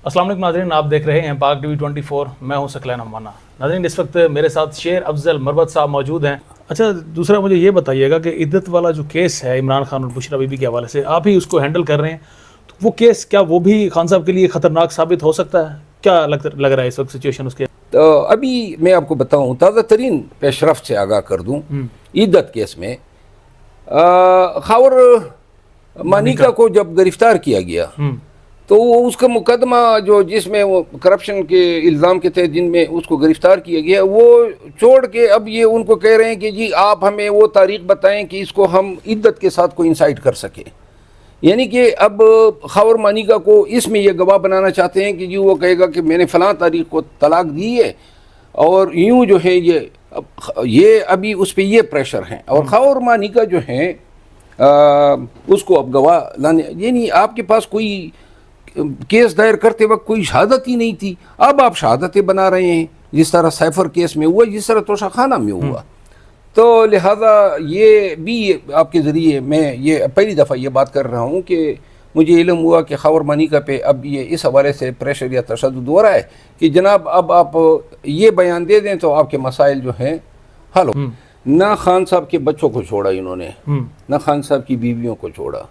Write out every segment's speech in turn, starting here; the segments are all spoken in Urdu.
السلام علیکم ناظرین، آپ دیکھ رہے ہیں پاک ٹی وی 24. میں ہوں ثقلین امانا. ناظرین، اس وقت میرے ساتھ شیر افضل مربت صاحب موجود ہیں. اچھا، دوسرا مجھے یہ بتائیے گا کہ عدت والا جو کیس ہے عمران خان اور بشریٰ بی بی کے حوالے سے، آپ ہی اس کو ہینڈل کر رہے ہیں، تو وہ کیس کیا وہ بھی خان صاحب کے لیے خطرناک ثابت ہو سکتا ہے؟ کیا لگ رہا ہے اس وقت سچویشن اس کے؟ تو ابھی میں آپ کو بتاؤں، تازہ ترین پیش رفت سے آگاہ کر دوں. عدت کیس میں خاور مانیکا کو جب گرفتار کیا گیا تو وہ اس کا مقدمہ جو جس میں وہ کرپشن کے الزام کے تحت جن میں اس کو گرفتار کیا گیا، وہ چھوڑ کے اب یہ ان کو کہہ رہے ہیں کہ جی آپ ہمیں وہ تاریخ بتائیں کہ اس کو ہم عدت کے ساتھ کو انسائٹ کر سکیں. یعنی کہ اب خاور مانیکا کو اس میں یہ گواہ بنانا چاہتے ہیں کہ جی وہ کہے گا کہ میں نے فلاں تاریخ کو طلاق دی ہے، اور یوں جو ہے یہ ابھی اس پہ یہ پریشر ہیں. اور خاور مانیکا جو ہیں اس کو اب گواہ لانے، یعنی آپ کے پاس کوئی کیس دائر کرتے وقت کوئی شہادت ہی نہیں تھی، اب آپ شہادتیں بنا رہے ہیں، جس طرح سیفر کیس میں ہوا، جس طرح توشہ خانہ میں ہوا. تو لہذا یہ بھی آپ کے ذریعے میں یہ پہلی دفعہ یہ بات کر رہا ہوں کہ مجھے علم ہوا کہ خاور مانیکا پہ اب یہ اس حوالے سے پریشر یا تشدد ہو رہا ہے کہ جناب اب آپ یہ بیان دے دیں تو آپ کے مسائل جو ہیں حل ہو. نہ خان صاحب کے بچوں کو چھوڑا انہوں نے، نہ خان صاحب کی بیویوں کو چھوڑا،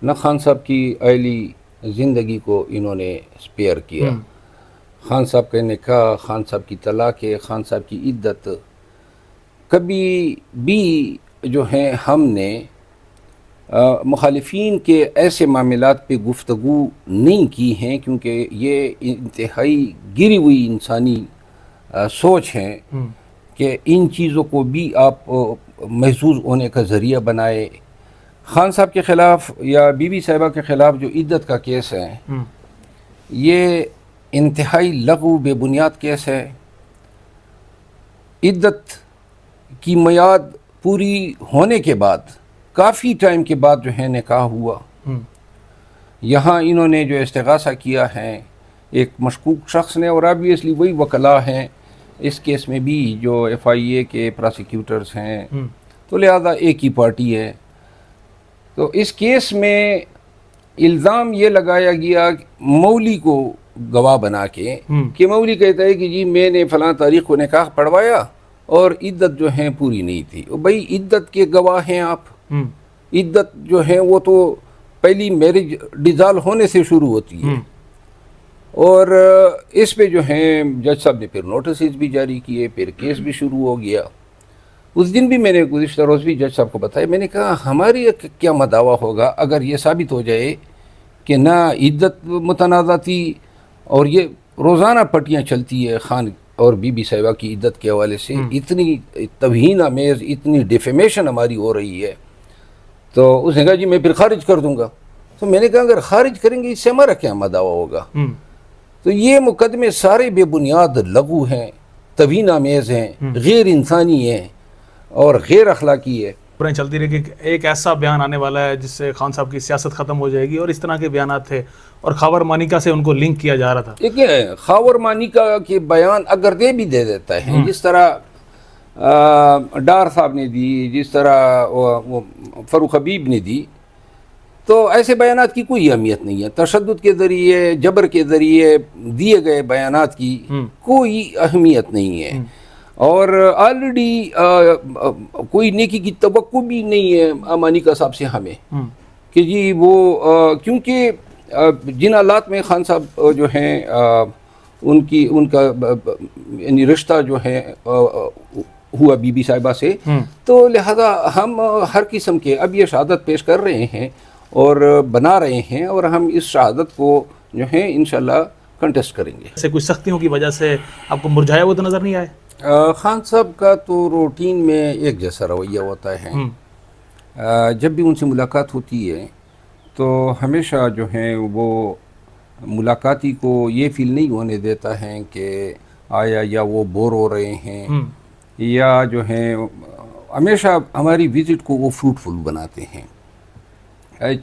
نہ خان صاحب کی عائلی زندگی کو انہوں نے اسپیئر کیا. خان صاحب کا نکاح، خان صاحب کی طلاق، خان صاحب کی عدت، کبھی بھی جو ہیں ہم نے مخالفین کے ایسے معاملات پہ گفتگو نہیں کی ہیں، کیونکہ یہ انتہائی گری ہوئی انسانی سوچ ہے کہ ان چیزوں کو بھی آپ محظوظ ہونے کا ذریعہ بنائے. خان صاحب کے خلاف یا بی بی صاحبہ کے خلاف جو عدت کا کیس ہے، یہ انتہائی لغو بے بنیاد کیس ہے. عدت کی میعاد پوری ہونے کے بعد کافی ٹائم کے بعد جو ہے نکاح ہوا. یہاں انہوں نے جو استغاثہ کیا ہے ایک مشکوک شخص نے، اور آبویسلی وہی وکلاء ہیں اس کیس میں بھی جو ایف آئی اے کے پراسیکیوٹرز ہیں، تو لہذا ایک ہی پارٹی ہے. تو اس کیس میں الزام یہ لگایا گیا مولی کو گواہ بنا کے کہ مولی کہتا ہے کہ جی میں نے فلاں تاریخ کو نکاح پڑھوایا اور عدت جو ہیں پوری نہیں تھی. بھائی عدت کے گواہ ہیں آپ. عدت جو ہے وہ تو پہلی میرج ڈیزال ہونے سے شروع ہوتی ہے، اور اس پہ جو ہیں جج صاحب نے پھر نوٹسز بھی جاری کیے، پھر کیس بھی شروع ہو گیا. اس دن بھی میں نے گزشتہ روز بھی جج صاحب کو بتایا، میں نے کہا ہماری کیا مدعویٰ ہوگا اگر یہ ثابت ہو جائے کہ نہ عدت متنازع تھی، اور یہ روزانہ پٹیاں چلتی ہے خان اور بی بی صاحبہ کی عدت کے حوالے سے، اتنی توہین آمیز، اتنی ڈیفیمیشن ہماری ہو رہی ہے. تو اس نے کہا جی میں پھر خارج کر دوں گا. تو میں نے کہا اگر خارج کریں گے اس سے ہمارا کیا مدعویٰ ہوگا؟ تو یہ مقدمے سارے بے بنیاد لغو ہیں، توہین آمیز ہیں، غیر انسانی ہیں اور غیر اخلاقی ہے. چلتی رہی کہ ایک ایسا بیان آنے والا ہے جس سے خان صاحب کی سیاست ختم ہو جائے گی، اور اس طرح کے بیانات تھے، اور خاور مانیکا سے ان کو لنک کیا جا رہا تھا. دیکھیں خاور مانیکا کے بیان اگر دے بھی دے دیتا ہے، جس طرح ڈار صاحب نے دی، جس طرح فاروق حبیب نے دی، تو ایسے بیانات کی کوئی اہمیت نہیں ہے. تشدد کے ذریعے، جبر کے ذریعے دیے گئے بیانات کی کوئی اہمیت نہیں ہے، اور آلریڈی کوئی نیکی کی توقع بھی نہیں ہے مانیکا صاحب سے ہمیں کہ جی وہ کیونکہ جن حالات میں خان صاحب جو ہیں ان کا یعنی رشتہ جو ہے ہوا بی بی صاحبہ سے، تو لہذا ہم ہر قسم کے اب یہ شہادت پیش کر رہے ہیں اور بنا رہے ہیں، اور ہم اس شہادت کو جو ہے انشاءاللہ کنٹیسٹ کریں گے. ایسے کچھ سختیوں کی وجہ سے آپ کو مرجھایا ہوا تو نظر نہیں آئے؟ خان صاحب کا تو روٹین میں ایک جیسا رویہ ہوتا ہے. جب بھی ان سے ملاقات ہوتی ہے تو ہمیشہ جو ہے وہ ملاقاتی کو یہ فیل نہیں ہونے دیتا ہے کہ آیا یا وہ بور ہو رہے ہیں، یا جو ہے ہمیشہ ہماری وزٹ کو وہ فروٹفل بناتے ہیں.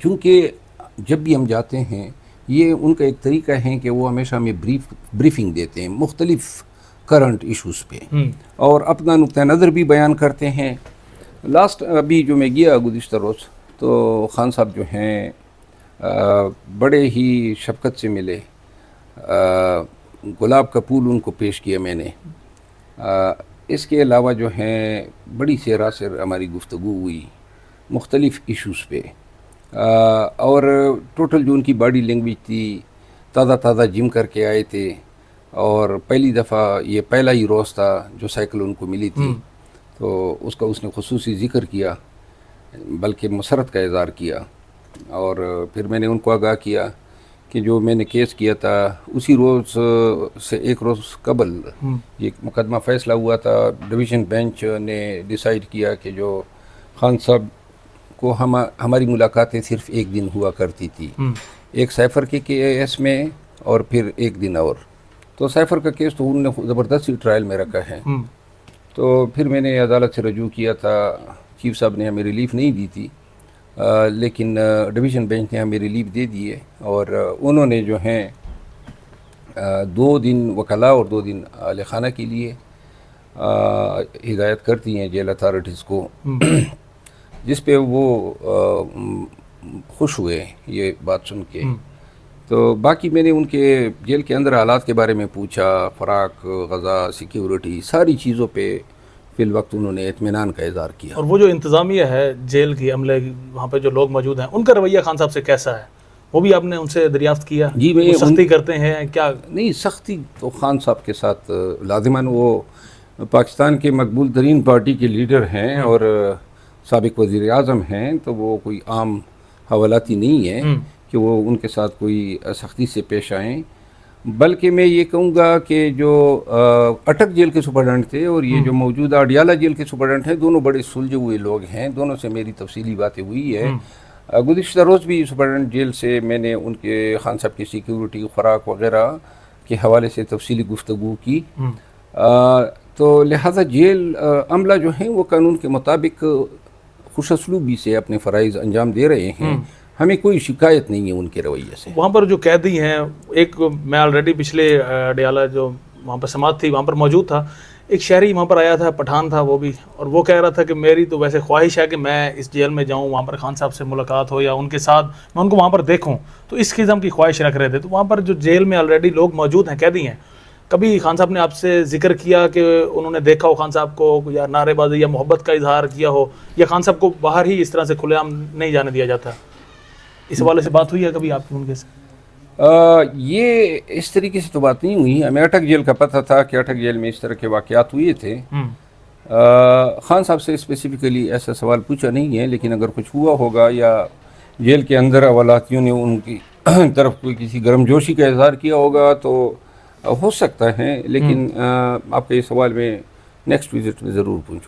چونکہ جب بھی ہم جاتے ہیں یہ ان کا ایک طریقہ ہے کہ وہ ہمیشہ ہمیں بریفنگ دیتے ہیں مختلف کرنٹ ایشوز پہ، اور اپنا نقطہ نظر بھی بیان کرتے ہیں. لاسٹ ابھی جو میں گیا گزشتہ روز، تو خان صاحب جو ہیں بڑے ہی شفقت سے ملے، گلاب کا پھول ان کو پیش کیا میں نے. اس کے علاوہ جو ہیں بڑی سیر ہماری گفتگو ہوئی مختلف ایشوز پہ, اور ٹوٹل جو ان کی باڈی لینگویج تھی, تازہ جم کر کے آئے تھے, اور پہلی دفعہ یہ پہلا ہی روز تھا جو سائیکل ان کو ملی تھی, تو اس نے خصوصی ذکر کیا, بلکہ مسرت کا اظہار کیا. اور پھر میں نے ان کو آگاہ کیا کہ جو میں نے کیس کیا تھا اسی روز سے ایک روز قبل یہ مقدمہ فیصلہ ہوا تھا. ڈویژن بینچ نے ڈیسائیڈ کیا کہ جو خان صاحب کو ہماری ملاقاتیں صرف ایک دن ہوا کرتی تھی, ایک سیفر کے کیس میں اور پھر ایک دن اور. تو سیفر کا کیس تو انہوں نے زبردستی ٹرائل میں رکھا ہے. تو پھر میں نے عدالت سے رجوع کیا تھا, چیف صاحب نے ہمیں ریلیف نہیں دی تھی, لیکن ڈویژن بینچ نے ہمیں ریلیف دے دی ہے, اور انہوں نے جو ہیں 2 دن وکلاء اور 2 دن اہل خانہ کے لیے ہدایت کرتی ہیں جیل اتھارٹیز کو, جس پہ وہ خوش ہوئے یہ بات سن کے. تو باقی میں نے ان کے جیل کے اندر حالات کے بارے میں پوچھا, خوراک, غذا, سیکیورٹی, ساری چیزوں پہ فی الوقت انہوں نے اطمینان کا اظہار کیا. اور وہ جو انتظامیہ ہے جیل کی عملے, وہاں پہ جو لوگ موجود ہیں, ان کا رویہ خان صاحب سے کیسا ہے؟ وہ بھی آپ نے ان سے دریافت کیا؟ جی, میں سختی کرتے ہیں کیا؟ نہیں, سختی تو خان صاحب کے ساتھ لازمان, وہ پاکستان کے مقبول ترین پارٹی کے لیڈر ہیں اور سابق وزیر اعظم ہیں, تو وہ کوئی عام حوالاتی نہیں ہے کہ وہ ان کے ساتھ کوئی سختی سے پیش آئیں. بلکہ میں یہ کہوں گا کہ جو اٹک جیل کے سپرڈنٹ تھے اور یہ جو موجودہ اڈیالہ جیل کے سپرڈنٹ ہیں, دونوں بڑے سلجھے ہوئے لوگ ہیں, دونوں سے میری تفصیلی باتیں ہوئی ہے. گزشتہ روز بھی سپرڈنٹ جیل سے میں نے ان کے خان صاحب کی سیکیورٹی, خوراک وغیرہ کے حوالے سے تفصیلی گفتگو کی. تو لہٰذا جیل عملہ جو ہیں وہ قانون کے مطابق خوش اسلوبی سے اپنے فرائض انجام دے رہے ہیں, ہمیں کوئی شکایت نہیں ہے ان کے رویے سے. وہاں پر جو قیدی ہیں, ایک میں آلریڈی پچھلے ڈیالہ جو وہاں پر سماعت تھی وہاں پر موجود تھا, ایک شہری وہاں پر آیا تھا, پٹھان تھا وہ بھی, اور وہ کہہ رہا تھا کہ میری تو ویسے خواہش ہے کہ میں اس جیل میں جاؤں, وہاں پر خان صاحب سے ملاقات ہو یا ان کے ساتھ میں ان کو وہاں پر دیکھوں, تو اس قسم کی خواہش رکھ رہے تھے. تو وہاں پر جو جیل میں آلریڈی لوگ موجود ہیں, قیدی ہیں, کبھی خان صاحب نے آپ سے ذکر کیا کہ انہوں نے دیکھا ہو خان صاحب کو, یا نعرے بازی یا محبت کا اظہار کیا ہو, یا خان صاحب کو باہر ہی اس طرح سے کھلے عام نہیں جانے دیا جاتا؟ اس حوالے سے بات ہوئی ہے کبھی آپ کی ان کے سے؟ یہ اس طریقے سے تو بات نہیں ہوئی. ہمیں اٹک جیل کا پتہ تھا کہ اٹک جیل میں اس طرح کے واقعات ہوئے تھے. خان صاحب سے اسپیسیفکلی ایسا سوال پوچھا نہیں ہے, لیکن اگر کچھ ہوا ہوگا یا جیل کے اندر حوالاتیوں نے ان کی طرف کوئی کسی گرم جوشی کا اظہار کیا ہوگا تو ہو سکتا ہے, لیکن آپ کے یہ سوال میں نیکسٹ وزٹ میں ضرور پوچھوں.